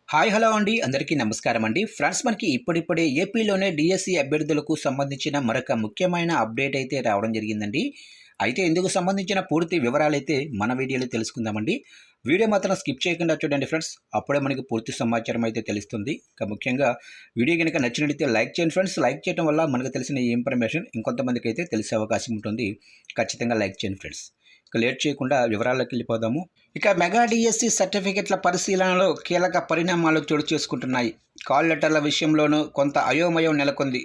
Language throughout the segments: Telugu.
హాయ్ హలో అండి అందరికీ నమస్కారం అండి ఫ్రెండ్స్ మనకి ఇప్పుడిప్పుడే ఏపీలోనే డిఎస్సి అభ్యర్థులకు సంబంధించిన మరొక ముఖ్యమైన అప్డేట్ అయితే రావడం జరిగిందండి. అయితే ఇందుకు సంబంధించిన పూర్తి వివరాలు అయితే మన వీడియోలో తెలుసుకుందామండి. వీడియో మాత్రం స్కిప్ చేయకుండా చూడండి ఫ్రెండ్స్, అప్పుడే మనకి పూర్తి సమాచారం అయితే తెలుస్తుంది. ఇంకా ముఖ్యంగా వీడియో కనుక నచ్చినట్లయితే లైక్ చేయండి ఫ్రెండ్స్. లైక్ చేయడం వల్ల మనకు తెలిసిన ఈ ఇన్ఫర్మేషన్ ఇంకొంతమందికి అయితే తెలిసే అవకాశం ఉంటుంది. ఖచ్చితంగా లైక్ చేయండి ఫ్రెండ్స్. ఇక లేట్ చేయకుండా వివరాల్లోకి వెళ్ళిపోదాము. ఇక మెగా డిఎస్సి సర్టిఫికెట్ల పరిశీలనలో కీలక పరిణామాలు చోటు చేసుకుంటున్నాయి. కాల్ లెటర్ల విషయంలోనూ కొంత అయోమయం నెలకొంది.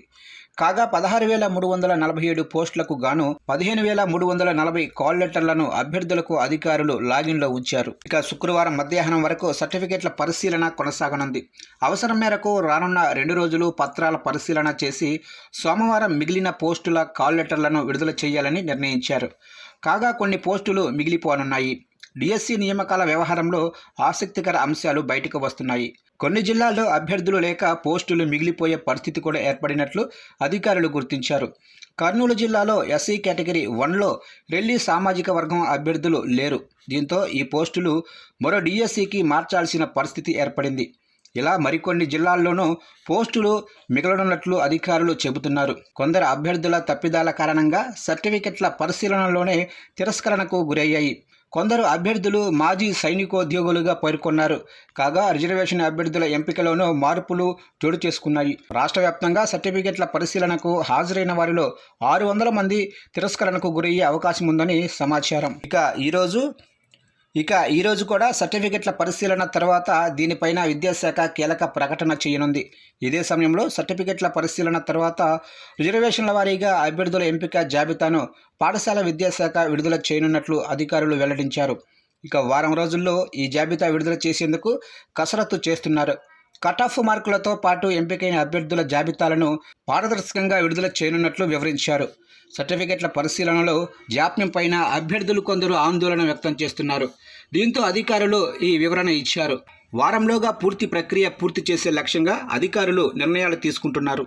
కాగా 16,347 పోస్టులకు గాను 15,340 కాల్ లెటర్లను అభ్యర్థులకు అధికారులు లాగిన్లో ఉంచారు. ఇక శుక్రవారం మధ్యాహ్నం వరకు సర్టిఫికెట్ల పరిశీలన కొనసాగనుంది. అవసరం మేరకు రానున్న 2 రోజులు పత్రాల పరిశీలన చేసి సోమవారం మిగిలిన పోస్టుల కాల్ లెటర్లను విడుదల చేయాలని నిర్ణయించారు. కాగా కొన్ని పోస్టులు మిగిలిపోనున్నాయి. డిఎస్సి నియామకాల వ్యవహారంలో ఆసక్తికర అంశాలు బయటకు వస్తున్నాయి. కొన్ని జిల్లాల్లో అభ్యర్థులు లేక పోస్టులు మిగిలిపోయే పరిస్థితి కూడా ఏర్పడినట్లు అధికారులు గుర్తించారు. కర్నూలు జిల్లాలో ఎస్సీ కేటగిరీ 1లో రెల్లి సామాజిక వర్గం అభ్యర్థులు లేరు. దీంతో ఈ పోస్టులు మరో డిఎస్సికి మార్చాల్సిన పరిస్థితి ఏర్పడింది. ఇలా మరికొన్ని జిల్లాల్లోనూ పోస్టులు మిగలనున్నట్లు అధికారులు చెబుతున్నారు. కొందరు అభ్యర్థుల తప్పిదాల కారణంగా సర్టిఫికెట్ల పరిశీలనలోనే తిరస్కరణకు గురయ్యాయి. కొందరు అభ్యర్థులు మాజీ సైనికోద్యోగులుగా పేర్కొన్నారు. కాగా రిజర్వేషన్ అభ్యర్థుల ఎంపికలోనూ మార్పులు చోటు చేసుకున్నాయి. రాష్ట్ర వ్యాప్తంగా సర్టిఫికెట్ల పరిశీలనకు హాజరైన వారిలో 600 మంది తిరస్కరణకు గురయ్యే అవకాశం ఉందని సమాచారం. ఇక ఈరోజు కూడా సర్టిఫికెట్ల పరిశీలన తర్వాత దీనిపైన విద్యాశాఖ కీలక ప్రకటన చేయనుంది. ఇదే సమయంలో సర్టిఫికెట్ల పరిశీలన తర్వాత రిజర్వేషన్ల వారీగా అభ్యర్థుల ఎంపిక జాబితాను పాఠశాల విద్యాశాఖ విడుదల చేయనున్నట్లు అధికారులు వెల్లడించారు. ఇక వారం రోజుల్లో ఈ జాబితా విడుదల చేసేందుకు కసరత్తు చేస్తున్నారు. కటాఫ్ మార్కులతో పాటు ఎంపికైన అభ్యర్థుల జాబితాలను పారదర్శకంగా విడుదల చేయనున్నట్లు వివరించారు. సర్టిఫికెట్ల పరిశీలనలో జాప్యం పైన అభ్యర్థులు కొందరు ఆందోళన వ్యక్తం చేస్తున్నారు. దీంతో అధికారులు ఈ వివరణ ఇచ్చారు. వారంలోగా పూర్తి ప్రక్రియ పూర్తి చేసే లక్ష్యంగా అధికారులు నిర్ణయాలు తీసుకుంటున్నారు.